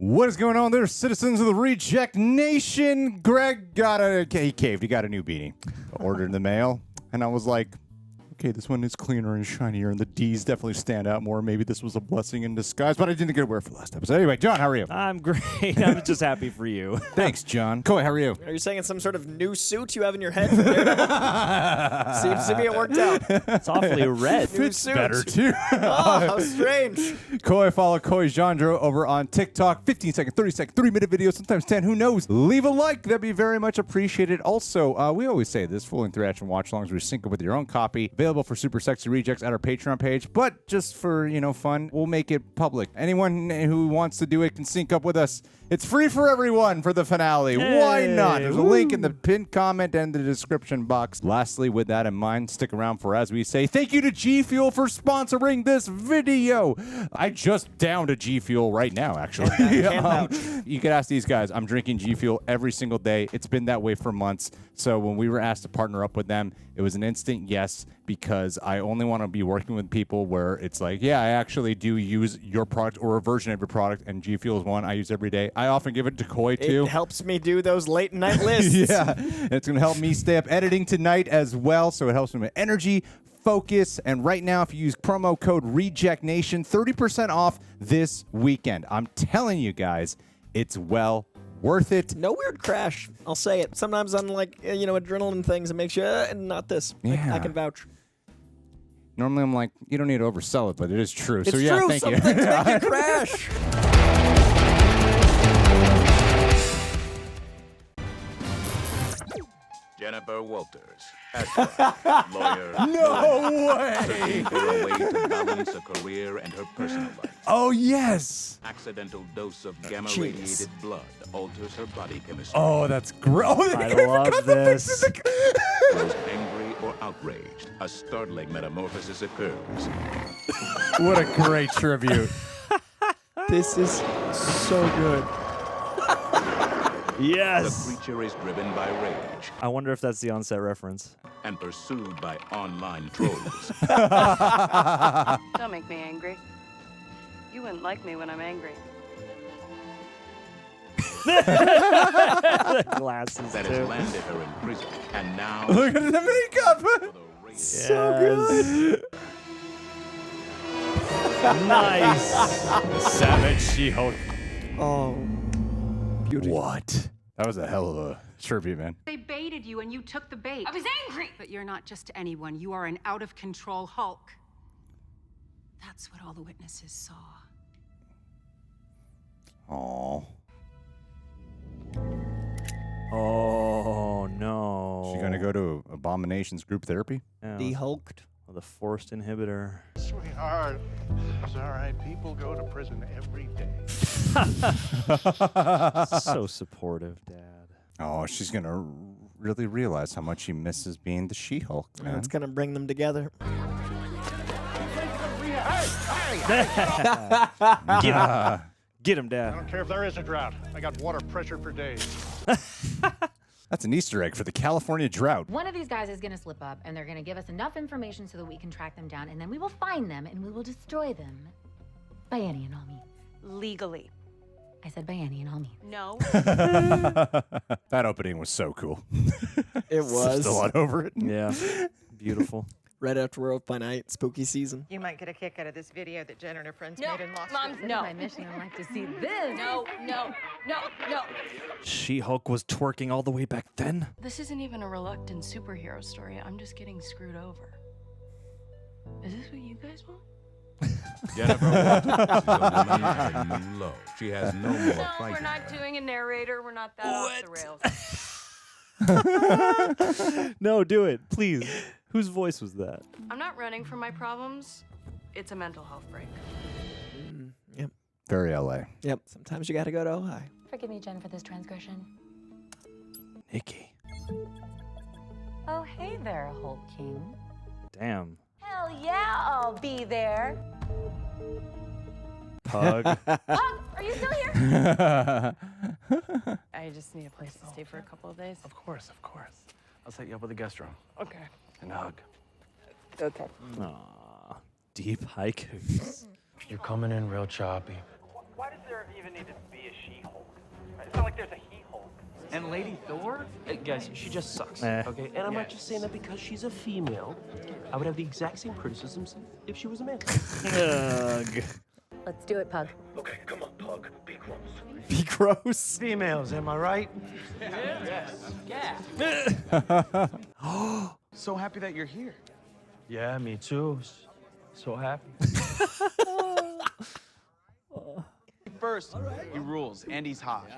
What is going on there, citizens of the Reject Nation? Greg he caved. He got a new beanie. Ordered in the mail. And I was like, okay, this one is cleaner and shinier, and the D's definitely stand out more. Maybe this was a blessing in disguise, but I didn't get to wear it for the last episode. Anyway, John, how are you? I'm great. I'm just happy for you. Thanks, John. Coy, how are you? Are you saying it's some sort of new suit you have in your head for Daredevil? Seems to me it worked out. It's awfully red. Fits better, too. Oh, how strange. Coy, follow Coy Jandro over on TikTok. 15-second, 30-second, 3-minute videos, sometimes 10. Who knows? Leave a like. That'd be very much appreciated. Also, we always say this, full interaction watch-alongs, we sync up with your own copy. Available for Super Sexy Rejects at our Patreon page, but just for, fun, we'll make it public. Anyone who wants to do it can sync up with us. It's free for everyone for the finale. Hey, why not? There's a link in the pinned comment and the description box. Lastly, with that in mind, stick around for, as we say, thank you to G Fuel for sponsoring this video. I just downed a G Fuel right now, actually. You could ask these guys. I'm drinking G Fuel every single day. It's been that way for months. So when we were asked to partner up with them, it was an instant yes, because I only want to be working with people where it's like, yeah, I actually do use your product or a version of your product, and G Fuel is one I use every day. I often give it to Coy, too. It helps me do those late night lists. Yeah, and it's going to help me stay up editing tonight as well, so it helps me with energy, focus, and right now, if you use promo code REJECTNATION, 30% off this weekend. I'm telling you guys, it's well worth it. No weird crash. I'll say it. Sometimes on adrenaline things, it makes you, not this. Yeah. I can vouch. Normally, I'm like, you don't need to oversell it, but it is true. It's so yeah, true. thank Some you. things make you crash. Jennifer Walters, lawyer. No way! Searching for a way to balance a career and her personal life. Oh, yes! Accidental dose of gamma-radiated blood alters her body chemistry. Oh, that's great. Oh, I love this. Grows angry or outraged, a startling metamorphosis occurs. What a great tribute. This is so good. Yes. The creature is driven by rage I wonder if that's the onset reference. and pursued by online trolls. Don't make me angry. You wouldn't like me when I'm angry. The glasses, That too. has landed her in prison, and now Look at the makeup. for the race. So good. Nice. Savage She-Hulk. Oh, beauty. What? That was a hell of a tribute, man. They baited you and you took the bait. I was angry! But you're not just anyone. You are an out-of-control Hulk. That's what all the witnesses saw. Aww. Oh, no. She gonna go to Abomination's group therapy? Yeah, De-hulked. the forced inhibitor. Sweetheart, it's all right. People go to prison every day. So supportive, Dad. Oh, she's gonna really realize how much she misses being the She-Hulk, man. It's going to bring them together. Get him. Get him, I Dad. don't care if there is a drought. I got water pressure for days. That's an Easter egg for the California drought. One of these guys is going to slip up, and they're going to give us enough information so that we can track them down, and then we will find them, and we will destroy them. By any and all means. Legally. I said by any and all means. No. That opening was so cool. It was. Still on over it. Yeah. Beautiful. Right after Werewolf by Night, spooky season. You might get a kick out of this video that Jen and her friends No, made in Las Mom, Vegas. no. My mission in life to see this. No. She-Hulk was twerking all the way back then. This isn't even a reluctant superhero story. I'm just getting screwed over. Is this what you guys want? Jennifer Walters is a woman at a new low. She has no more No, fight we're in not her. doing a narrator. We're not that off the rails. No, do it, please. Whose voice was that? I'm not running from my problems. It's a mental health break. Yep. Very LA. Yep. Sometimes you got to go to Ojai. Forgive me, Jen, for this transgression. Nikki. Oh, hey there, Hulk King. Damn. Hell yeah, I'll be there. Pug. Hulk, are you still here? I just need a place to stay for a couple of days. Of course. I'll set you up with a guest room. Okay. And a hug. Okay. Aw. Deep haikus. You're coming in real choppy. Why does there even need to be a there's a he-Hulk. And Lady Thor? Guys, she just sucks, Eh. okay? And I'm not just saying that because she's a female. I would have the exact same criticisms if she was a man. Ugh. Let's do it, Pug. Okay, come on, Pug. Be gross. Be gross. Females, am I right? So happy that you're here. Yeah, me too. So happy. First, he rules, and he's hot.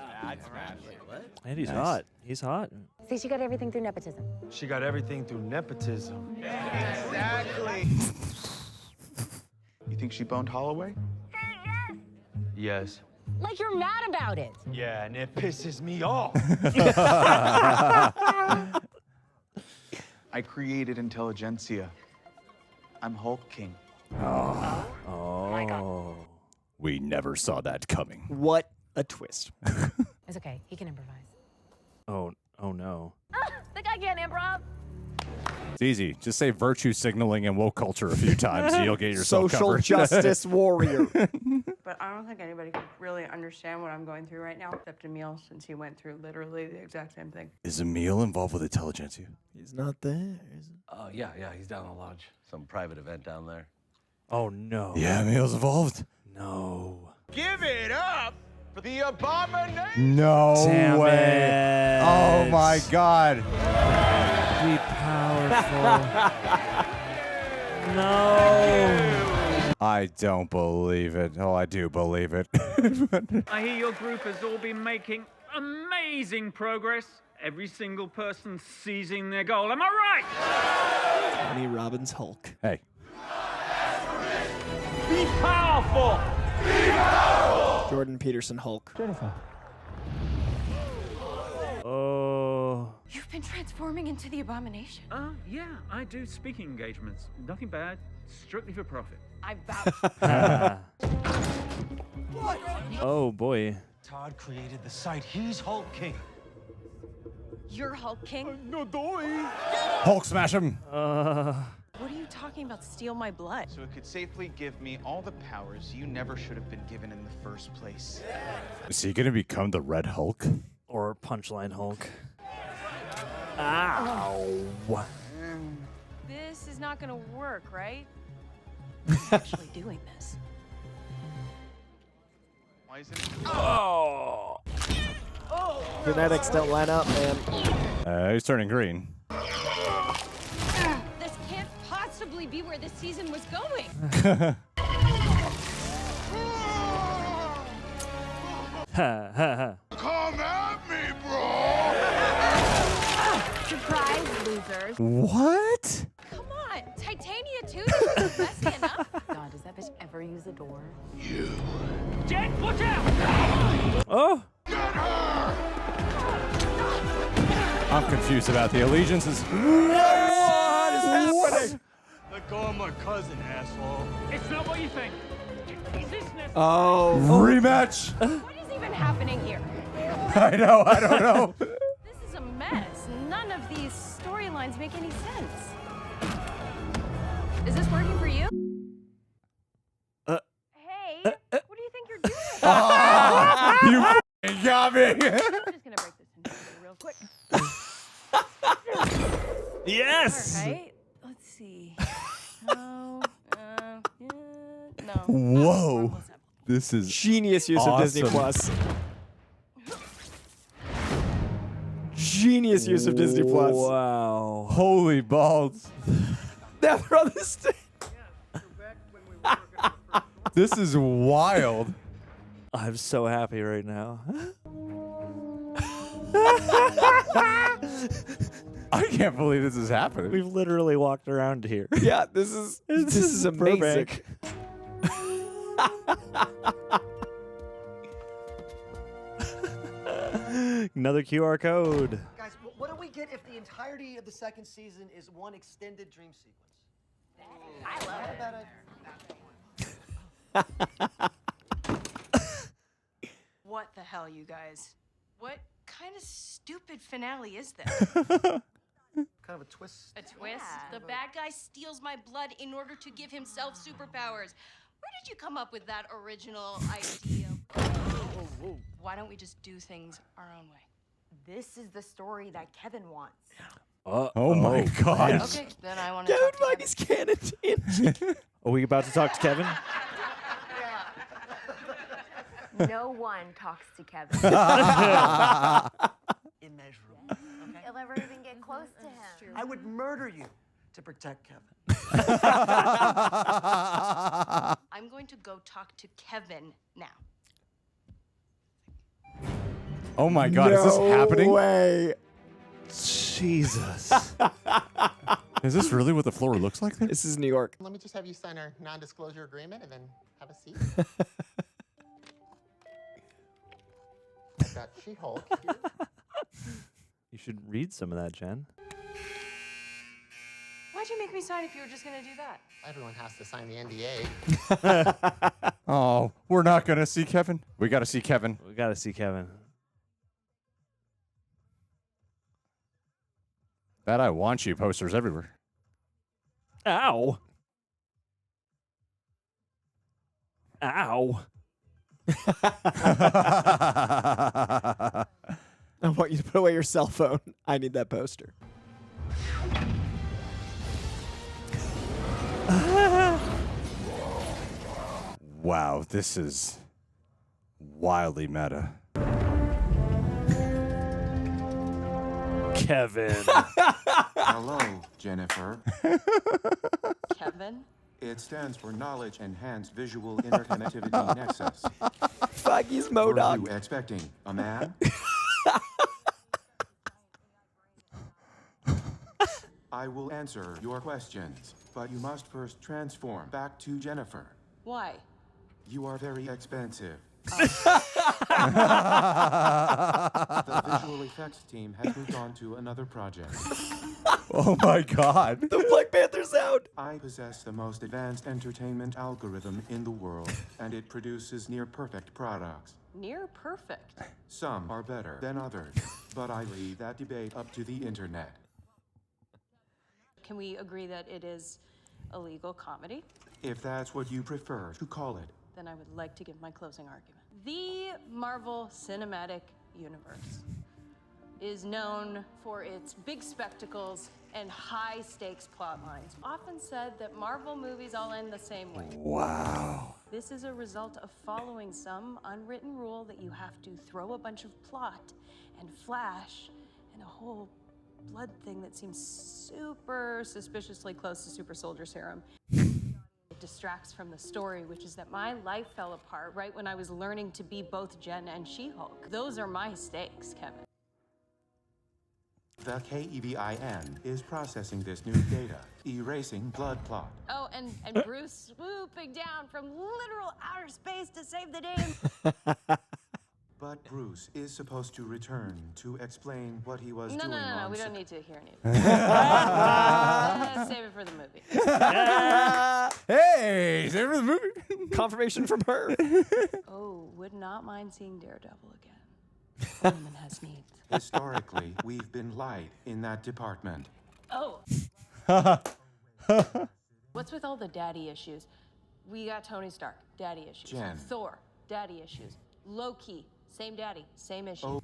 And he's hot. He's hot. See, she got everything through nepotism. She got everything through nepotism. Exactly. You think she boned Holloway? Yes. Like you're mad about it. Yeah, and it pisses me off. I created intelligentsia. I'm Hulk King. Oh. We never saw that coming. What a twist. It's okay. He can improvise. Oh no. The guy can't improv. It's easy. Just say virtue signaling and woke culture a few times and you'll get yourself Social covered. justice warrior. But I don't think anybody can really understand what I'm going through right now, except Emil, since he went through literally the exact same thing. Is Emil involved with intelligentsia? He's not there, is he? Yeah, he's down in the lodge. Some private event down there. Oh no. Yeah, Emil's involved. No. Give it up for the abomination. No Damn way. it. Oh my God. Be powerful. No. I don't believe it. Oh, I do believe it. I hear your group has all been making amazing progress. Every single person seizing their goal. Am I right? Tony Robbins Hulk. Hey. Be powerful. Jordan Peterson Hulk. Oh. You've been transforming into the abomination. Yeah, I do speaking engagements. Nothing bad, strictly for profit. I vouch. Oh boy. Todd created the site. He's Hulk King. You're Hulk King? Hulk smash him. What are you talking about? Steal my blood? So it could safely give me all the powers you never should have been given in the first place. Is he going to become the Red Hulk? Or Punchline Hulk. Ow. This is not gonna work, right? Actually doing this. Why isn't it? Oh. Genetics don't line up, man. He's turning green. This can't possibly be where this season was going. Ha ha ha. Come at me, bro. Surprise, losers. What? Come on, Titania too. This isn't messy enough. God, does that bitch ever use a door? Jet, watch out! Oh. I'm confused about the allegiances. What is happening? Let go of my cousin, asshole. It's not what you think. Is this necessary? Oh. Rematch. What is even happening here? I know. I don't know. This is a mess. None of these storylines make any sense. Is this working for you? Hey, what do you think you're doing? You f***ing got me. I'm just gonna break this into real quick. Yes. All right. Let's see. No. No. Whoa. This is Genius use of Disney awesome. Plus. Genius use of Disney Plus. Wow. Holy balls. Now they're on the stage. This is wild. I'm so happy right now. I can't believe this is happening. We've literally walked around here. Yeah, this is amazing. Burbank. Another QR code. Guys, what do we get if the entirety of the second season is one extended dream sequence? I love it. What the hell, you guys? What kind of stupid finale is this? Kind of a twist. A twist? The bad guy steals my blood in order to give himself superpowers. Where did you come up with that original idea? Why don't we just do things our own way? This is the story that Kevin wants. Oh my God. Okay, then I want to Kevin talk to Feige's canon. Are we about to talk to Kevin? No one talks to Kevin. Immeasurable. Okay? You'll never even get close to him. I would murder you to protect Kevin. I'm going to go talk to Kevin now. Oh my God, is this happening? No way. Jesus. Is this really what the floor looks like there? This is New York. Let me just have you sign our non-disclosure agreement and then have a seat. I've got She-Hulk here. You should read some of that, Jen. Why'd you make me sign if you were just going to do that? Everyone has to sign the NDA. Oh, we're not going to see Kevin? We got to see Kevin. We got to see Kevin. That I want you posters everywhere. Ow. Ow. I want you to put away your cell phone. I need that poster. Wow, this is wildly meta. Kevin. Hello, Jennifer. Kevin? It stands for Knowledge Enhanced Visual Interconnectivity Nexus. Feige's Were Modog. you expecting a man? I will answer your questions, but you must first transform back to Jennifer. Why? You are very expensive. The visual effects team has moved on to another project. Oh my God. The Black Panther's out. I possess the most advanced entertainment algorithm in the world, and it produces near-perfect products. Near perfect. Some are better than others, but I leave that debate up to the internet. Can we agree that it is a legal comedy? If that's what you prefer to call it. Then I would like to give my closing argument. The Marvel Cinematic Universe is known for its big spectacles and high-stakes plot lines. Often said that Marvel movies all end the same way. Wow. This is a result of following some unwritten rule that you have to throw a bunch of plot and flash and a whole blood thing that seems super suspiciously close to Super Soldier Serum. It distracts from the story, which is that my life fell apart right when I was learning to be both Jen and She-Hulk. Those are my stakes, Kevin. The KEVIN is processing this new data, erasing blood clot. Oh, and Bruce swooping down from literal outer space to save the day. But Bruce is supposed to return to explain what he was No, doing no, on we set. don't need to hear any of it. Save it for the movie. Hey, is that for the movie? Confirmation from her. Oh, would not mind seeing Daredevil again. The woman has needs. Historically, we've been light in that department. Oh. What's with all the daddy issues? We got Tony Stark, daddy issues. Jen. Thor, daddy issues. Loki, same daddy, same issue. Oh,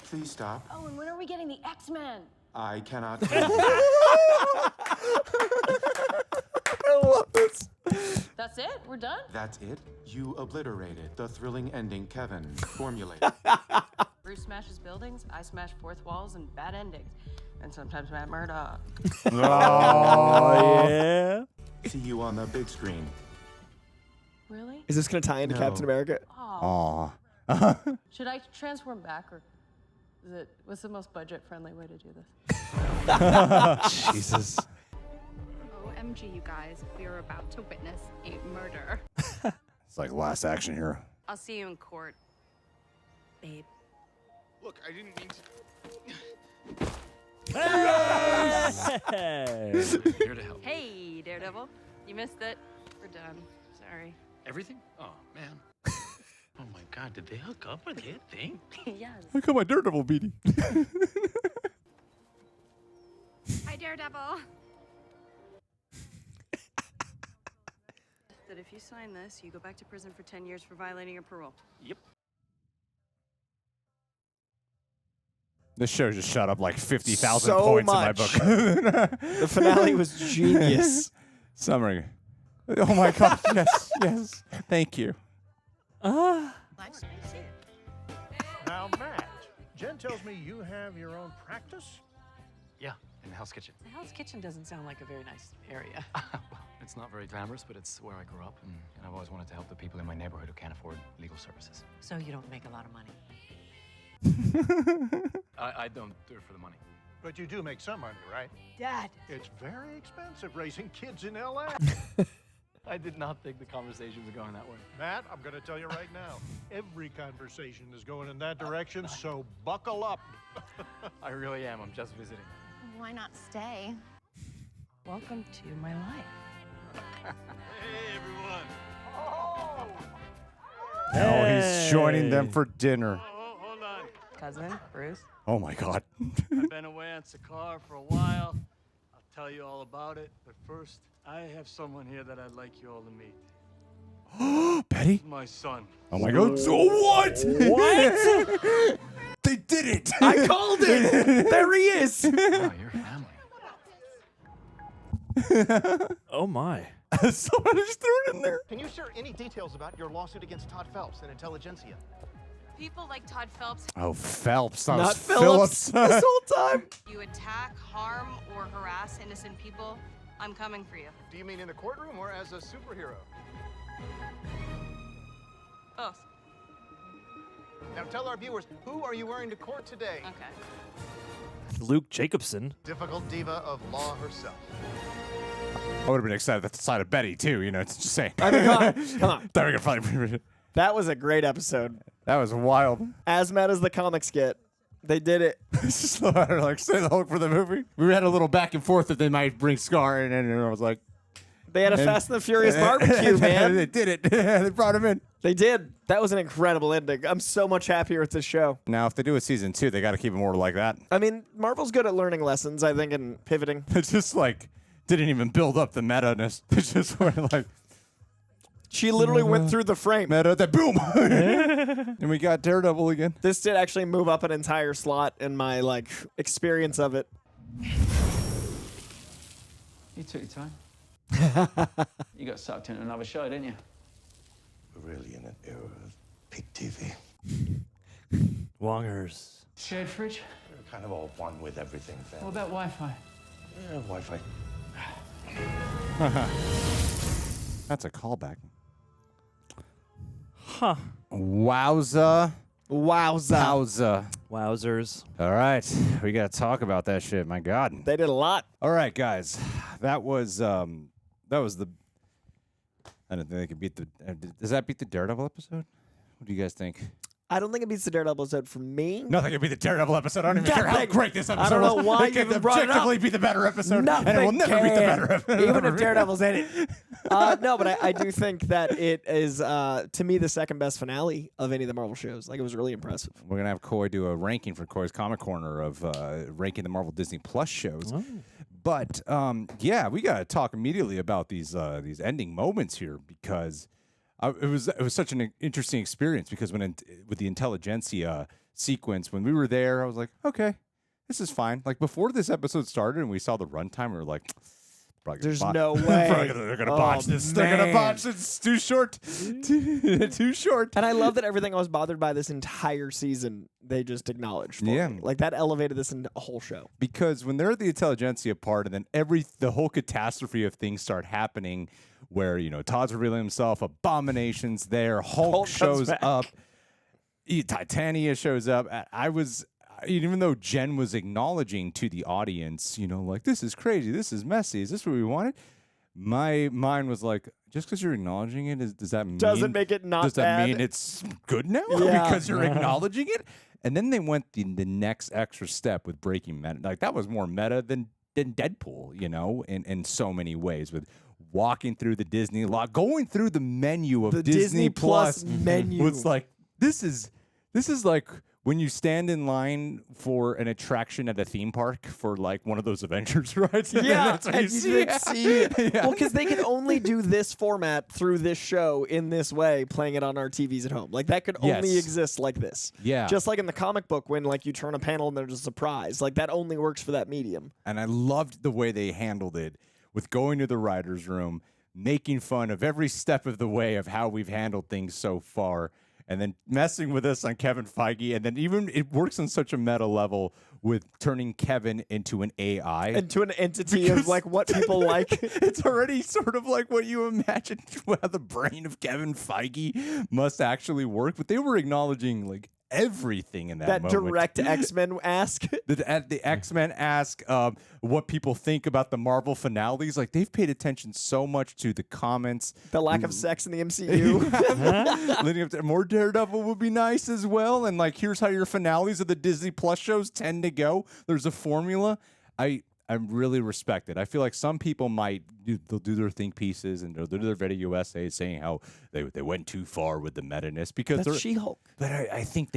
please stop. Oh, and when are we getting the X-Men? I cannot tell you. I love this. That's it? We're done? That's it? You obliterated the thrilling ending Kevin formulated. Bruce smashes buildings, I smash fourth walls and bad endings. And sometimes Matt Murdock. Oh, yeah. See you on the big screen. Really? Is this going to tie into No. Captain America? Aw. Aw. Should I transform back, or what's the most budget-friendly way to do this? Jesus. OMG, you guys, we are about to witness a murder. It's like Last Action Hero. I'll see you in court, babe. Look, I didn't mean to. Hey. Here to help. Hey, Daredevil. You missed it. We're done. Sorry. Everything? Oh, man. Oh, my God. Did they hook up? Are they a thing? Yes. Look at my Daredevil beanie. Hi, Daredevil. That if you sign this, you go back to prison for 10 years for violating your parole. Yep. This show just shot up like 50,000 So points much. in my book. The finale was genius. Summary. Oh my god, yes, yes. Thank you. Now, Matt, Jen tells me you have your own practice? Yeah, in the Hell's Kitchen. The Hell's Kitchen doesn't sound like a very nice area. It's not very glamorous, but it's where I grew up, and I've always wanted to help the people in my neighborhood who can't afford legal services. So you don't make a lot of money. I don't do it for the money. But you do make some money, right? Dad. It's very expensive raising kids in L.A. I did not think the conversation was going that way. Matt, I'm going to tell you right now, every conversation is going in that direction, so buckle up. I really am. I'm just visiting. Why not stay? Welcome to my life. Hey, everyone. Oh, he's joining them for dinner. Hold on. Cousin, Bruce. Oh my god. I've been away on Sakar for a while. I'll tell you all about it. But first, I have someone here that I'd like you all to meet. Betty? My son. Oh my god. So what? What? They did it. I called it. There he is. Wow, your family. Oh my. Someone just threw it in there. Can you share any details about your lawsuit against Todd Phelps and Intelligentsia? People like Todd Phelps, Oh, Phelps. That Not was Phillips this whole time. you attack, harm, or harass innocent people, I'm coming for you. Do you mean in the courtroom or as a superhero? Both. Now tell our viewers, who are you wearing to court today? Okay. Luke Jacobson. Difficult diva of law herself. I would have been excited at the side of Betty, too. You know, it's just saying. I mean, come on. Thought we could probably. That was a great episode. That was wild. As mad as the comics get, they did it. It's just like, say the Hulk for the movie. We had a little back and forth that they might bring Scar in, and I was like. They had a Fast and the Furious barbecue, man. They did it. They brought him in. They did. That was an incredible ending. I'm so much happier with this show. Now, if they do a season 2, they got to keep it more like that. I mean, Marvel's good at learning lessons, I think, and pivoting. It's just like, didn't even build up the meta-ness. It's just went like. She literally went through the frame. Meta, then boom. And we got Daredevil again. This did actually move up an entire slot in my, like, experience of it. You took your time. You got sucked into another show, didn't you? We're really in an era of big TV. Wongers. Shared fridge? We're kind of all one with everything, fam. What about Wi-Fi? Yeah, Wi-Fi. That's a callback. Huh. Wowza. Wowza. Wowzers. All right. We got to talk about that shit. My God. They did a lot. All right, guys. That was the. I don't think they could beat the. Does that beat the Daredevil episode? What do you guys think? I don't think it beats the Daredevil episode for me. Nothing could beat the Daredevil episode. I don't even care how great this episode was. I don't know why it you could even brought it up. objectively be the better episode, Nothing and it will never beat the better episode. Even if Daredevil's in it. No, but I do think that it is, to me, the second best finale of any of the Marvel shows. Like, it was really impressive. We're going to have Coy do a ranking for Coy's Comic Corner of ranking the Marvel Disney Plus shows. Oh. But, yeah, we got to talk immediately about these ending moments here because it was such an interesting experience because with the Intelligentsia sequence, when we were there, I was like, okay, this is fine. Like, before this episode started and we saw the runtime, we were like, there's no way. They're going to botch this. They're going to botch this. It's too short. Too short. And I love that everything I was bothered by this entire season, they just acknowledged. Yeah. Me. Like, that elevated this into a whole show. Because when they're at the Intelligentsia part and then the whole catastrophe of things start happening where, you know, Todd's revealing himself, Abomination's there, Hulk shows up, Titania shows up. Even though Jen was acknowledging to the audience, you know, like, this is crazy, this is messy, is this what we wanted? My mind was like, just because you're acknowledging it, does that mean... Doesn't make it not Does that bad. mean it's good now? Yeah. Because you're acknowledging it? And then they went the next extra step with breaking meta. Like, that was more meta than Deadpool, you know, in so many ways, with walking through the Disney lot, going through the menu of The Disney Plus menu. was like, this is This is like when you stand in line for an attraction at a theme park for like one of those Avengers rides. Yeah, That's what and you you see. didn't see it. Yeah. Well, because they can only do this format through this show in this way, playing it on our TVs at home. Like that could only Yes. exist like this. Yeah. Just like in the comic book when like you turn a panel and there's a surprise. Like that only works for that medium. And I loved the way they handled it with going to the writer's room, making fun of every step of the way of how we've handled things so far, and then messing with us on Kevin Feige. And then even it works on such a meta level with turning Kevin into an AI. Into an entity of like what people like. It's already sort of like what you imagine how the brain of Kevin Feige must actually work. But they were acknowledging like everything in that moment. direct X-Men ask. The X-Men ask what people think about the Marvel finales. Like they've paid attention so much to the comments. The lack of sex in the MCU. Leading up to more Daredevil would be nice as well. And like, here's how your finales of the Disney Plus shows tend to go. There's a formula. I really respect it. I feel like some people they'll do their think pieces and they'll do their video essays saying how they went too far with the meta-ness because That's She-Hulk. But I think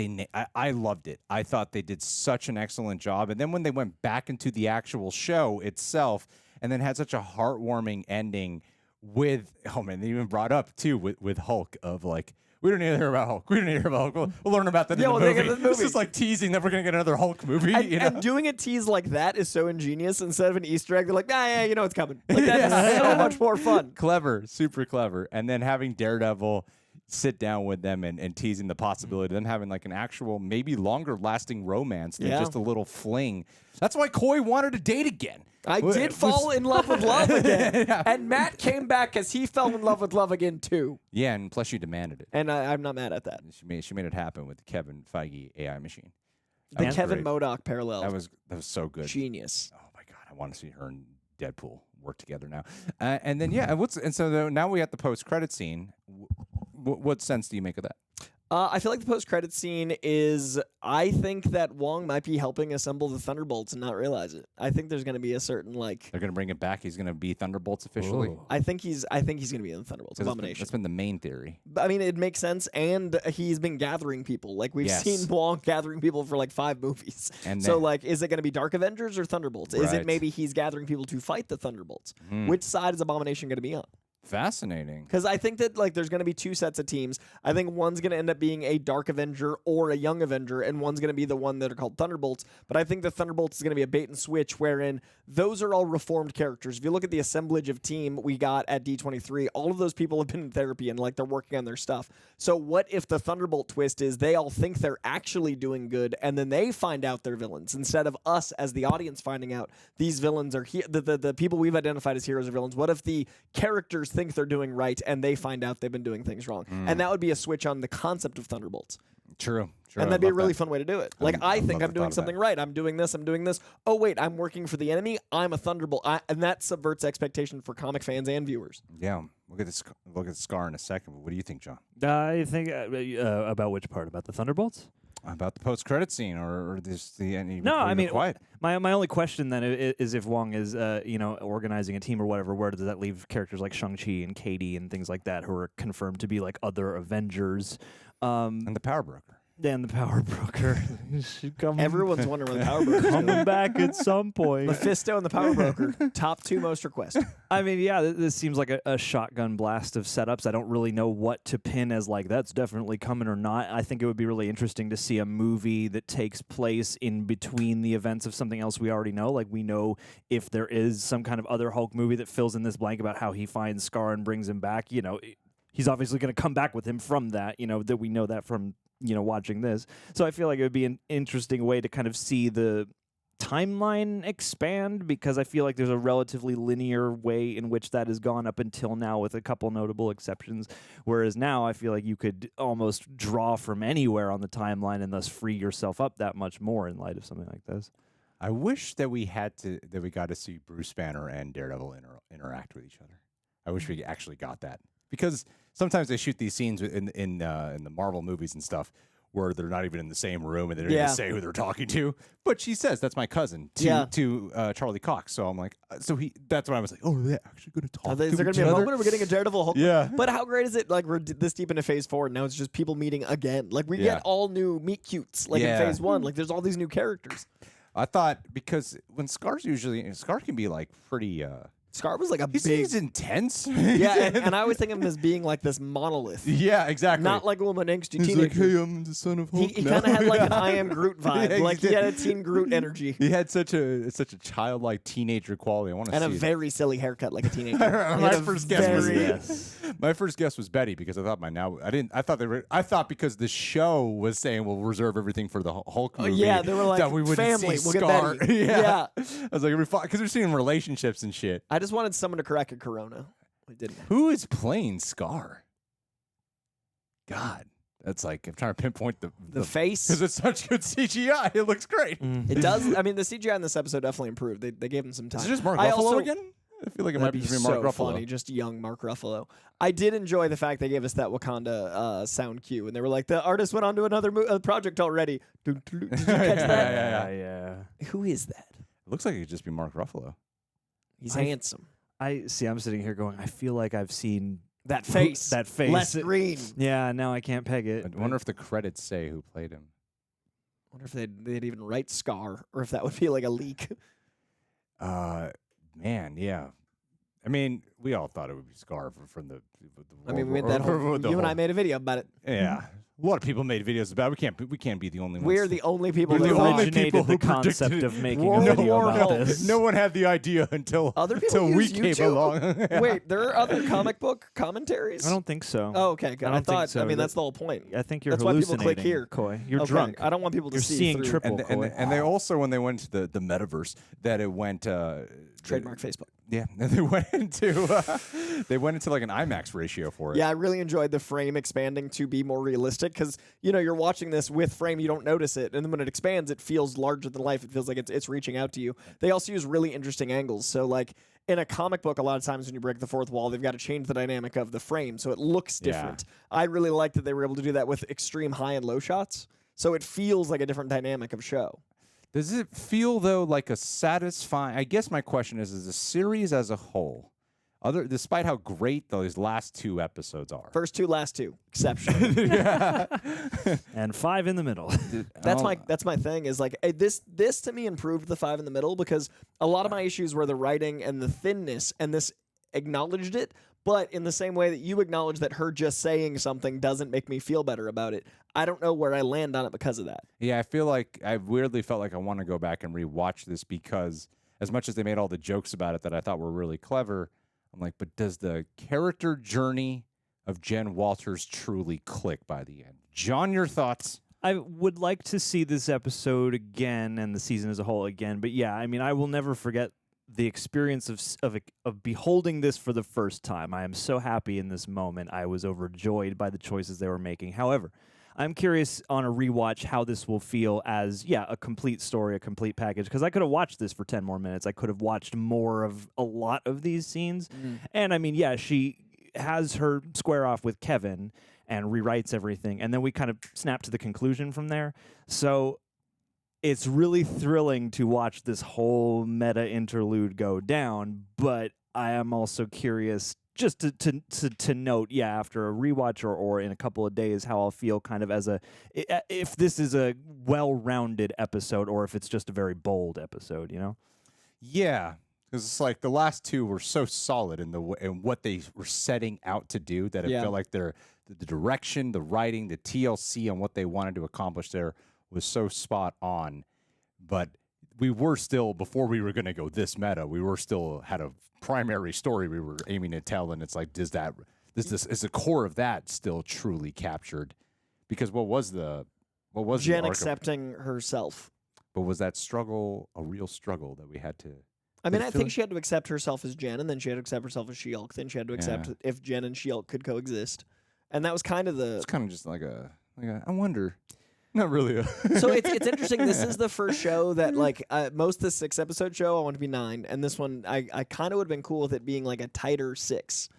I loved it. I thought they did such an excellent job. And then when they went back into the actual show itself and then had such a heartwarming ending with, oh man, they even brought up too with Hulk of like, we don't need to hear about Hulk. We don't need to hear about Hulk. We'll learn about that in the movie. This is like teasing that we're going to get another Hulk movie. And doing a tease like that is so ingenious. Instead of an Easter egg, they're like, yeah, you know it's coming. Like, that is so much more fun. Clever, super clever. And then having Daredevil sit down with them and teasing the possibility of them having like an actual, maybe longer lasting romance than just a little fling. That's why Coy wanted to date again. I did fall in love with love again. And Matt came back because he fell in love with love again, too. Yeah, and plus you demanded it. And I'm not mad at that. She made it happen with the Kevin Feige AI machine. The Kevin Modoc parallel. That was so good. Genius. Oh, my God. I want to see her and Deadpool work together now. And then, so now we got the post-credit scene. What sense do you make of that? I feel like the post-credit scene is, I think that Wong might be helping assemble the Thunderbolts and not realize it. I think there's going to be a certain like. They're going to bring it back. He's going to be Thunderbolts officially. Whoa. I think he's going to be in the Thunderbolts. Abomination. That's been the main theory. I mean, it makes sense, and he's been gathering people. Like we've seen Wong gathering people for like 5 movies. And so, like, is it going to be Dark Avengers or Thunderbolts? Is it maybe he's gathering people to fight the Thunderbolts? Which side is Abomination going to be on? Fascinating. Because I think that like there's going to be 2 sets of teams. I think one's going to end up being a Dark Avenger or a Young Avenger, and one's going to be the one that are called Thunderbolts. But I think the Thunderbolts is going to be a bait and switch, wherein those are all reformed characters. If you look at the assemblage of team we got at D23, all of those people have been in therapy and like they're working on their stuff. So what if the Thunderbolt twist is they all think they're actually doing good, and then they find out they're villains instead of us as the audience finding out these villains are the people we've identified as heroes or villains? What if the characters think they're doing right and they find out they've been doing things wrong? And that would be a switch on the concept of Thunderbolts. True. And that'd be a really fun way to do it. Like, I think I'm doing something right. I'm doing this. Oh, wait, I'm working for the enemy. I'm a Thunderbolt. And that subverts expectation for comic fans and viewers. Yeah. Look at Scar in a second. What do you think, John? I think about which part? About the Thunderbolts? About the post-credit scene or this the end? No, I mean, my only question then is if Wong is organizing a team or whatever, where does that leave characters like Shang-Chi and Katie and things like that who are confirmed to be like other Avengers? And the Power Broker. And the Power Broker. Everyone's wondering where the Power Broker is coming back at some point. Mephisto and the Power Broker, top 2 most requested. I mean, yeah, this seems like a shotgun blast of setups. I don't really know what to pin as like that's definitely coming or not. I think it would be really interesting to see a movie that takes place in between the events of something else we already know. Like we know if there is some kind of other Hulk movie that fills in this blank about how he finds Scar and brings him back. He's obviously going to come back with him from that. That we know that from watching this. So I feel like it would be an interesting way to kind of see the timeline expand, because I feel like there's a relatively linear way in which that has gone up until now with a couple notable exceptions, whereas now I feel like you could almost draw from anywhere on the timeline and thus free yourself up that much more in light of something like this. I wish that we got to see Bruce Banner and Daredevil interact with each other. I wish we actually got that, because sometimes they shoot these scenes in the Marvel movies and stuff where they're not even in the same room and they don't Yeah. even say who they're talking to. But she says that's my cousin to Charlie Cox. So I'm like, that's when I was like, oh, they're actually going to talk. Is there going to be a moment where we're getting a Daredevil Hulk? Yeah. But how great is it? Like we're this deep into Phase 4, and now it's just people meeting again. Like we get all new meet cutes. Like in Phase 1, like there's all these new characters. I thought because when Scar can be like pretty. Scar was like a he's intense. Yeah, and I always think of him as being like this monolith. Yeah, exactly. Not like a little angsty He's teenager. like, hey, I'm the son of Hulk. He now. kind of had like an I Am Groot vibe. Yeah, Like he had a Teen Groot energy. He had such a childlike teenager quality. I want to see And a it. very silly haircut like a teenager. My first guess was Betty because I thought I thought because the show was saying we'll reserve everything for the Hulk movie. Yeah, they were like, that we wouldn't family, see we'll get Scar. Betty. Yeah. I was like, because they're seeing relationships and shit. I just wanted someone to correct a Corona. We didn't. Who is playing Scar? God, that's like I'm trying to pinpoint the face because it's such good CGI. It looks great. It does. I mean, the CGI in this episode definitely improved. They gave him some time. Is it just Mark Ruffalo again? I feel like it might That'd be be just Mark so Ruffalo. funny, just young Mark Ruffalo. I did enjoy the fact they gave us that Wakanda sound cue, and they were like, "The artist went on to another project already." Did you catch that? Yeah. Who is that? It looks like it could just be Mark Ruffalo. He's handsome. I'm sitting here going, I feel like I've seen that face. That face. Less green. Yeah, now I can't peg it. I wonder if the credits say who played him. I wonder if they'd even write Scar, or if that would be like a leak. Man, yeah. I mean, we all thought it would be Scar from the I mean, we made that whole, you and I made a video about it. Yeah. A lot of people made videos about it. We can't be the only ones. We're the only people We're that the only originated people the who concept predicted of making World a video War about Hulk. this. No one had the idea until Other people we use came YouTube? along. Wait, there are other comic book commentaries? I don't think so. Oh, okay. Good. I I don't think thought. so. I mean, that's the whole point. I think you're That's why people hallucinating. click here. Coy. You're Okay, drunk. I don't want people to You're see seeing through. triple. And they also, when they went to the metaverse, that it went Trademark Facebook. Yeah, and they went into like an IMAX ratio for it. Yeah, I really enjoyed the frame expanding to be more realistic because you're watching this with frame, you don't notice it, and then when it expands, it feels larger than life. It feels like it's reaching out to you. They also use really interesting angles. So like in a comic book, a lot of times when you break the fourth wall, they've got to change the dynamic of the frame so it looks different. I really like that they were able to do that with extreme high and low shots, so it feels like a different dynamic of show. Does it feel though like a satisfying? I guess my question is the series as a whole, despite how great those last 2 episodes are. First 2, last 2, exceptional. And 5 in the middle. That's my thing is like this to me improved the 5 in the middle because a lot of my issues were the writing and the thinness, and this acknowledged it. But in the same way that you acknowledge that her just saying something doesn't make me feel better about it, I don't know where I land on it because of that. Yeah, I feel like I weirdly felt like I want to go back and rewatch this because as much as they made all the jokes about it that I thought were really clever, I'm like, but does the character journey of Jen Walters truly click by the end? John, your thoughts? I would like to see this episode again and the season as a whole again. But yeah, I mean, I will never forget the experience of beholding this for the first time. I am so happy in this moment. I was overjoyed by the choices they were making. However, I'm curious on a rewatch how this will feel as, a complete story, a complete package. Because I could have watched this for 10 more minutes. I could have watched more of a lot of these scenes. And I mean, she has her square off with Kevin and rewrites everything. And then we kind of snap to the conclusion from there. So it's really thrilling to watch this whole meta interlude go down, but I am also curious just to note, after a rewatch or in a couple of days, how I'll feel kind of as if this is a well-rounded episode or if it's just a very bold episode, Yeah, because it's like the last 2 were so solid in what they were setting out to do that it felt like the direction, the writing, the TLC on what they wanted to accomplish there was so spot on. But we were still, before we were going to go this meta, we were still had a primary story we were aiming to tell, and it's like, is the core of that still truly captured? Because what was Jen accepting herself? But was that struggle a real struggle that we had to? I mean, I think she had to accept herself as Jen, and then she had to accept herself as She-Hulk. Then she had to accept if Jen and She-Hulk could coexist, and that was kind of the. It's kind of just like a I wonder. Not really. So it's interesting. This is the first show that most of the 6-episode show I want to be 9, and this one I kind of would have been cool with it being like a tighter 6.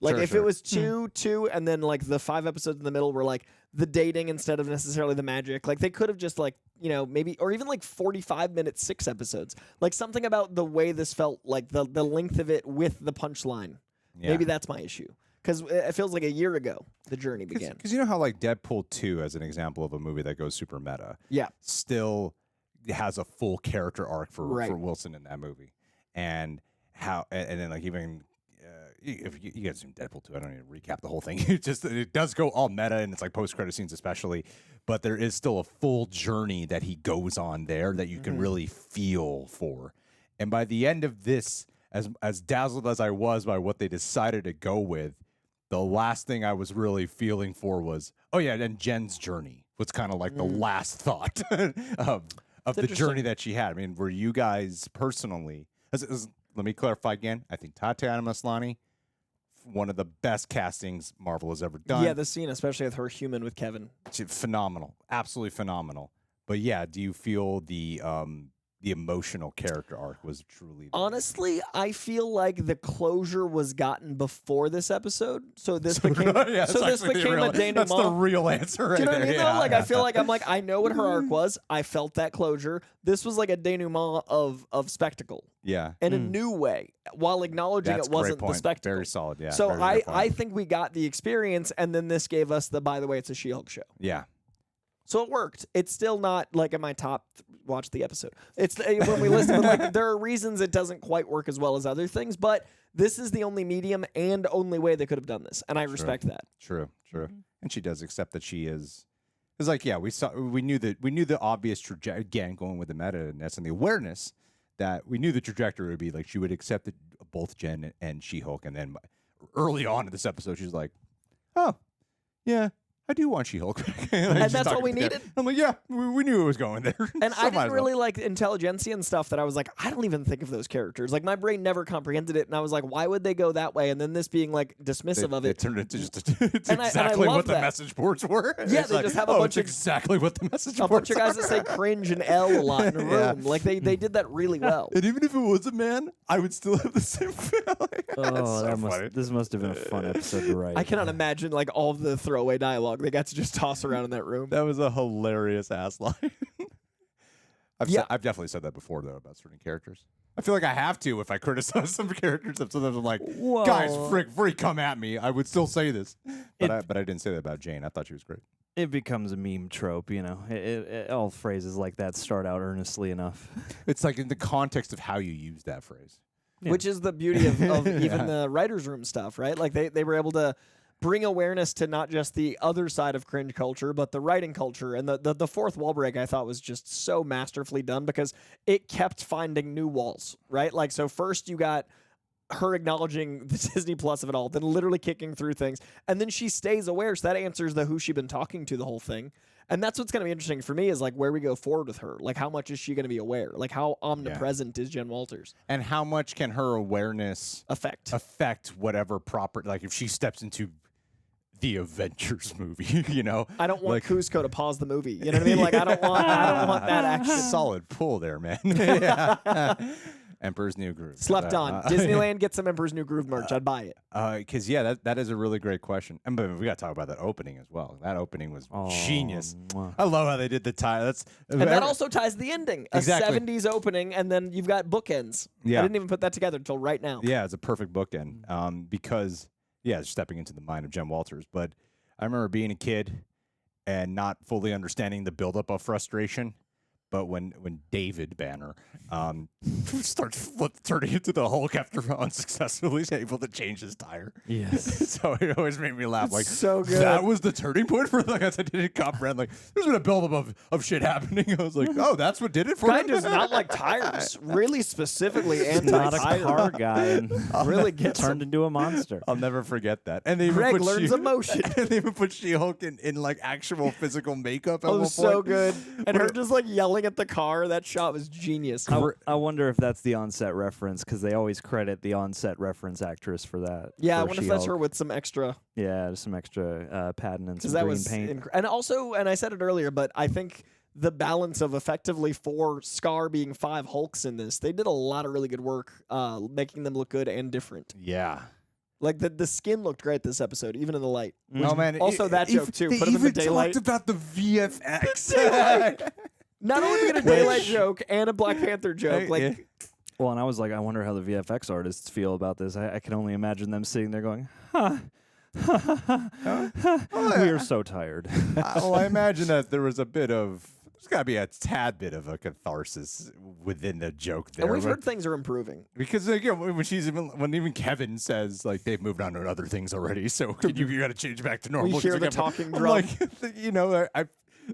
Like if it was 2, and then like the 5 episodes in the middle were like the dating instead of necessarily the magic. Like they could have just like, you know, maybe or even like 45-minute 6 episodes. Like something about the way this felt, like the length of it with the punchline. Yeah. Maybe that's my issue. Because it feels like a year ago the journey began. Because you know how like Deadpool 2, as an example of a movie that goes super meta, still has a full character arc for Wilson in that movie, and how and then like even if you guys seen Deadpool 2, I don't need to recap the whole thing. It does go all meta, and it's like post-credit scenes especially, but there is still a full journey that he goes on there that you can really feel for. And by the end of this, as dazzled as I was by what they decided to go with, the last thing I was really feeling for was, oh yeah, and Jen's journey was kind of like the last thought of the journey that she had. I mean, were you guys personally, let me clarify again, I think Tatiana Maslany, one of the best castings Marvel has ever done. Yeah, the scene, especially with her human with Kevin. Phenomenal. Absolutely phenomenal. But yeah, do you feel the emotional character arc was truly there? Honestly, I feel like the closure was gotten before this episode, so this became a denouement. That's the real answer right Do you know what I there. mean? Though? Like I feel like I know what her arc was. I felt that closure. This was like a denouement of spectacle. Yeah. In a new way, while acknowledging That's it wasn't great point. the spectacle. Very solid, yeah. So Very good point. I think we got the experience, and then this gave us the, by the way, it's a She-Hulk show. Yeah. So it worked. It's still not like in my top. Watch the episode. It's when we listen. But like there are reasons it doesn't quite work as well as other things. But this is the only medium and only way they could have done this, and I respect that. True. And she does accept that she is. It's like we knew the obvious trajectory, again going with the meta-ness and the awareness that we knew the trajectory would be like she would accept both Jen and She-Hulk, and then early on in this episode she's like, oh yeah, I do want She-Hulk. And that's all we needed? I'm like, yeah, we knew it was going there. And So I might didn't as really well. like Intelligentsia and stuff that I was like, I don't even think of those characters. Like my brain never comprehended it, and I was like, why would they go that way? And then this being like dismissive of They it. turned it to just And I exactly love what the that. message boards were. Yeah, It's they like, just have a oh, bunch it's of exactly what the message a boards bunch of guys that say are. cringe and L a lot in a Yeah. room. Like they did that really well. And even if it was a man, I would still have the same feeling. Oh, this must have been a fun episode to write. I cannot imagine like all of the throwaway dialogue they got to just toss around in that room. That was a hilarious ass line. I've definitely said that before though about certain characters. I feel like I have to if I criticize some characters. Sometimes I'm like, guys, freak, come at me. I would still say this, but I didn't say that about Jane. I thought she was great. It becomes a meme trope, you know. All phrases like that start out earnestly enough. It's like in the context of how you use that phrase, Which is the beauty of even the writers' room stuff, right? Like they were able to bring awareness to not just the other side of cringe culture, but the writing culture. And the fourth wall break I thought was just so masterfully done because it kept finding new walls, right? Like, so first you got her acknowledging the Disney Plus of it all, then literally kicking through things. And then she stays aware. So that answers the who she been talking to the whole thing. And that's what's going to be interesting for me is like where we go forward with her. Like how much is she going to be aware? Like how omnipresent is Jen Walters? and how much can her awareness affect whatever proper, like if she steps into the Avengers movie, you know? I don't want like, Kuzco to pause the movie. You know what I mean? Like I don't want that action. Solid pull there, man. Yeah. Emperor's New Groove. Slept on. Disneyland, get some Emperor's New Groove merch. I'd buy it. Because that is a really great question. And but we got to talk about that opening as well. That opening was genius. I love how they did the tie. And that also ties the ending. Exactly. A 70s opening, and then you've got bookends. Yeah. I didn't even put that together until right now. Yeah, it's a perfect bookend. Because stepping into the mind of Jen Walters. But I remember being a kid and not fully understanding the buildup of frustration. But when David Banner starts turning into the Hulk after unsuccessfully able to change his tire. Yes. So it always made me laugh. It's like, so good. That was the turning point for like I didn't comprehend. Like, there's been a buildup of shit happening. I was like, oh, that's what did it for Guy him? does not like tires. Really specifically Not anti-tire. a car guy and Really gets turned into a monster. I'll never forget that. And they even Greg put learns emotion. And they even put She-Hulk in like actual physical makeup at Oh, one so point. good. And her just like yelling at the car. That shot was genius. I wonder if that's the on-set reference because they always credit the on-set reference actress for that. Yeah, I for wonder if that's She-Hulk. her with some extra. Yeah, some extra padding and some Because that green was paint. and also, and I said it earlier, but I think the balance of effectively 4 Scar being 5 Hulks in this, they did a lot of really good work making them look good and different. Yeah. Like the skin looked great this episode, even in the light. Oh man! Also that joke too. They Put him in the even daylight. talked about the VFX. Not only we get a daylight joke and a Black Panther joke, like. Well, and I was like, I wonder how the VFX artists feel about this. I can only imagine them sitting there going, huh. We are so tired. Well, I imagine that there was a bit of, there's got to be a tad bit of a catharsis within the joke there. And we've heard things are improving. Because again, when even Kevin says like they've moved on to other things already, so you got to change back to normal. We hear the talking drum. Like,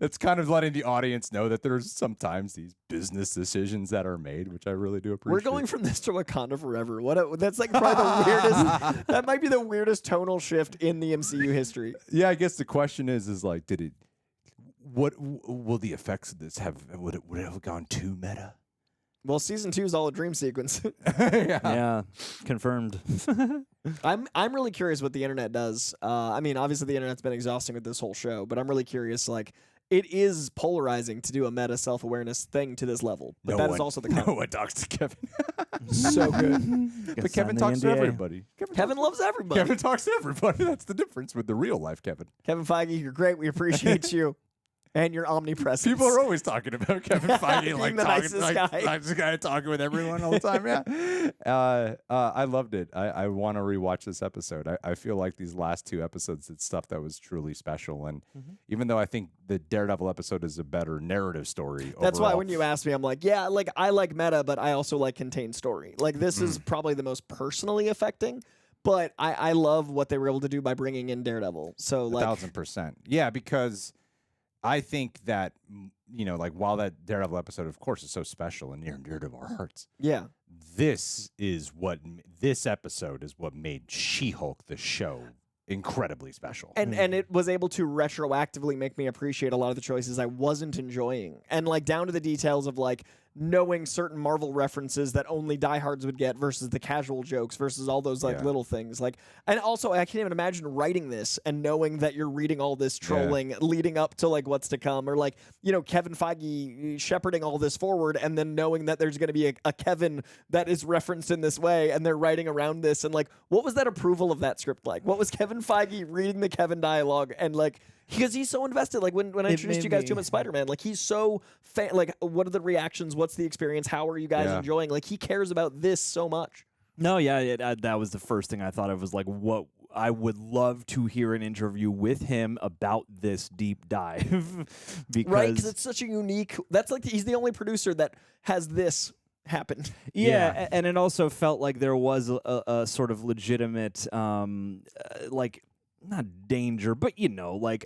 it's kind of letting the audience know that there's sometimes these business decisions that are made, which I really do appreciate. We're going from this to Wakanda Forever. That's like probably the weirdest. That might be the weirdest tonal shift in the MCU history. Yeah, I guess the question is like, what will the effects of this have? Would it have gone too meta? Well, season 2 is all a dream sequence. Yeah, confirmed. I'm really curious what the internet does. I mean, obviously the internet's been exhausting with this whole show, but I'm really curious. Like, it is polarizing to do a meta self-awareness thing to this level, but that is also the no one talks to Kevin. So good. But Kevin talks to everybody. Kevin loves everybody. Kevin talks to everybody. That's the difference with the real life Kevin. Kevin Feige, you're great. We appreciate you. And your omnipresence. People are always talking about Kevin Feige, like the talking, nicest guy. nicest guy talking with everyone all the time. Yeah, I loved it. I want to rewatch this episode. I feel like these last 2 episodes, it's stuff that was truly special. And even though I think the Daredevil episode is a better narrative story, that's overall, why when you asked me, I'm like, yeah, like I like meta, but I also like contained story. Like this is probably the most personally affecting. But I love what they were able to do by bringing in Daredevil. So like 1000%, yeah, because I think that, like while that Daredevil episode, of course, is so special and near and dear to our hearts. Yeah. This episode is what made She-Hulk, the show, incredibly special. And it was able to retroactively make me appreciate a lot of the choices I wasn't enjoying. And like down to the details of like knowing certain Marvel references that only diehards would get versus the casual jokes versus all those like little things. Like, and also I can't even imagine writing this and knowing that you're reading all this trolling leading up to like what's to come, or like, Kevin Feige shepherding all this forward and then knowing that there's going to be a Kevin that is referenced in this way and they're writing around this. And like, what was that approval of that script like? What was Kevin Feige reading the Kevin dialogue and like, because he's so invested. Like when I introduced you guys to him at Spider-Man, like he's so like, what are the reactions? What's the experience? How are you guys enjoying? Like he cares about this so much. No, yeah, that was the first thing I thought of was like, what I would love to hear an interview with him about this deep dive. Because it's such a unique, that's like, he's the only producer that has this happen. Yeah, and it also felt like there was a sort of legitimate, like, not danger, but like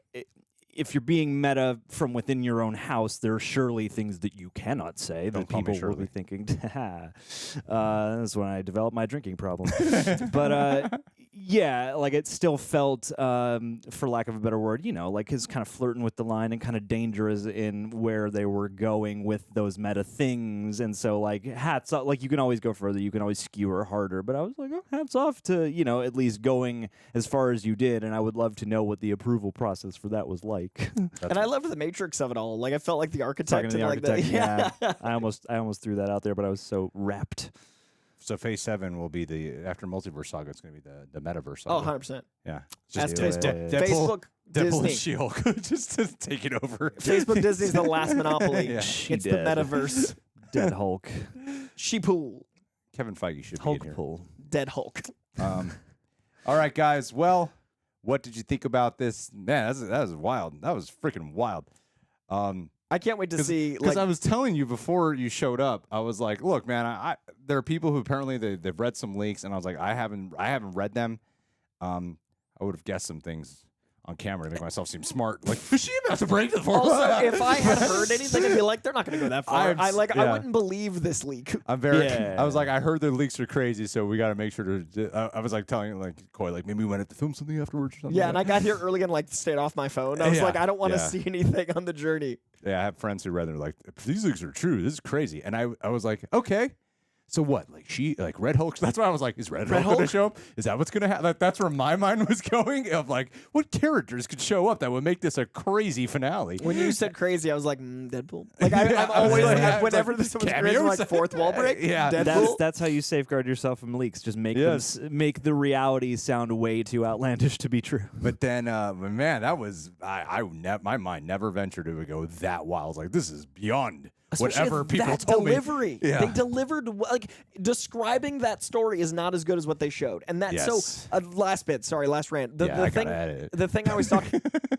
if you're being meta from within your own house, there are surely things that you cannot say that people will be thinking. That's when I developed my drinking problem. But yeah, like it still felt, for lack of a better word, like his kind of flirting with the line and kind of dangerous in where they were going with those meta things. And so like hats off, like you can always go further, you can always skewer harder, but I was like, oh, hats off to, at least going as far as you did. And I would love to know what the approval process for that was like. And I loved the matrix of it all. Like I felt like the architect. Yeah. I almost threw that out there, but I was so rapt. So Phase 7 will be after Multiverse Saga, it's going to be the Metaverse Saga. Oh, 100%. Yeah. Just Facebook, Disney. and She-Hulk just to take it over. Facebook Disney's the last monopoly. Yeah. It's the metaverse. Dead Hulk. She-Pool. Kevin Feige should Hulk be in here. Pool. Dead Hulk. All right, guys. Well, what did you think about this? Man, that was wild. That was freaking wild. I can't wait to see. Because I was telling you before you showed up, I was like, look, man, there are people who apparently they've read some leaks, and I was like, I haven't read them. I would have guessed some things on camera to make myself seem smart. Like, is she about to break the fourth? Also, if I had heard anything, I'd be like, they're not going to go that far. I wouldn't believe this leak. I'm very. I was like, I heard the leaks are crazy, so we got to make sure to. I was like telling like Coy, like maybe we went to film something afterwards or something. Yeah, and I got here early and like stayed off my phone. I was like, I don't want to see anything on the journey. Yeah, I have friends who read. They're like, if these leaks are true, this is crazy. And I was like, okay. So what? Like Red Hulk? That's why I was like, is Red Hulk going to show up? Is that what's going to happen? That's where my mind was going. Of like, what characters could show up that would make this a crazy finale? When you said crazy, I was like, Deadpool. Like I'm always like, whenever there's someone's crazy, I'm like fourth wall break. Yeah, Deadpool. That's how you safeguard yourself from leaks. Just make make the reality sound way too outlandish to be true. But then, man, that was my mind never ventured to go that wild. I was like, this is beyond. Especially Whatever people that told delivery. me. Yeah. They delivered, like, describing that story is not as good as what they showed. And that's so, last rant. The thing I always talk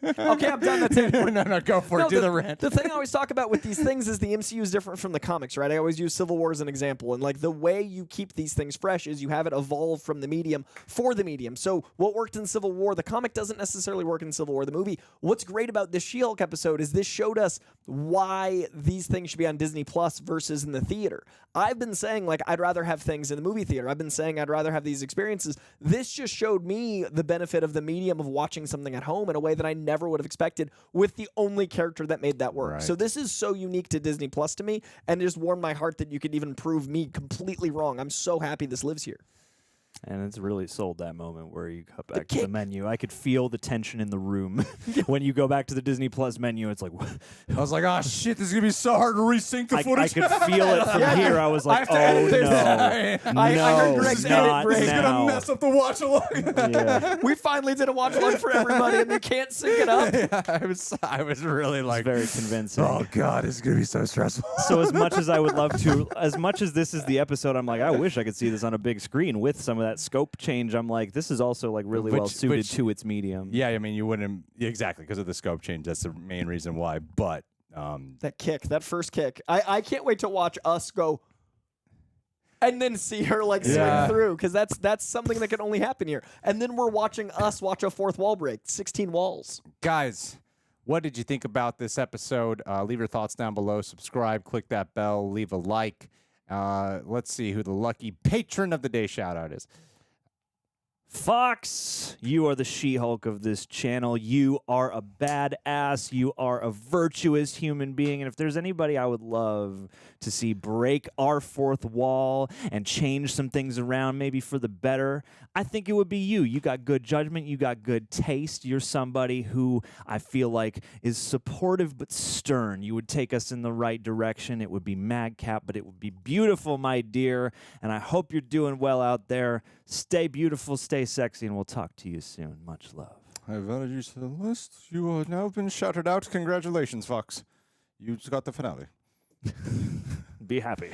Okay, I'm done. That's it. no, go for it. Do the rant. The thing I always talk about with these things is the MCU is different from the comics, right? I always use Civil War as an example. And, like, the way you keep these things fresh is you have it evolve from the medium for the medium. So what worked in Civil War, the comic doesn't necessarily work in Civil War. The movie, what's great about this She-Hulk episode is this showed us why these things should be on Disney Plus versus in the theater. I've been saying, like, I'd rather have things in the movie theater. I've been saying I'd rather have these experiences. This just showed me the benefit of the medium of watching something at home in a way that I never would have expected with the only character that made that work. Right. So this is so unique to Disney Plus to me, and it just warmed my heart that you could even prove me completely wrong. I'm so happy this lives here. And it's really sold that moment where you cut back to the menu. I could feel the tension in the room. When you go back to the Disney Plus menu, it's like, I was like, oh, shit, this is going to be so hard to resync the footage. I could feel it from here. I was like, oh, no. I heard Greg's edit break. It's going to mess up the watch along. We finally did a watch along for everybody, and they can't sync it up. Yeah, I was really like, very convincing. Oh, God, it's going to be so stressful. So as much as I would love to, as much as this is the episode, I'm like, I wish I could see this on a big screen with some of that scope change. I'm like, this is also like really well suited to its medium. Yeah, I mean, you wouldn't exactly because of the scope change. That's the main reason why. But that first kick, I can't wait to watch us go and then see her like swing through, because that's something that can only happen here. And then we're watching us watch a fourth wall break, 16 walls. Guys, what did you think about this episode? Leave your thoughts down below. Subscribe, click that bell, leave a like. Let's see who the lucky patron of the day shout out is. Fox, you are the She-Hulk of this channel. You are a badass. You are a virtuous human being. And if there's anybody I would love to see break our fourth wall and change some things around, maybe for the better, I think it would be you. You got good judgment. You got good taste. You're somebody who I feel like is supportive but stern. You would take us in the right direction. It would be madcap, but it would be beautiful, my dear. And I hope you're doing well out there. Stay beautiful, stay sexy, and we'll talk to you soon. Much love. I've added you to the list. You have now been shouted out. Congratulations, Fox. You just got the finale. Be happy.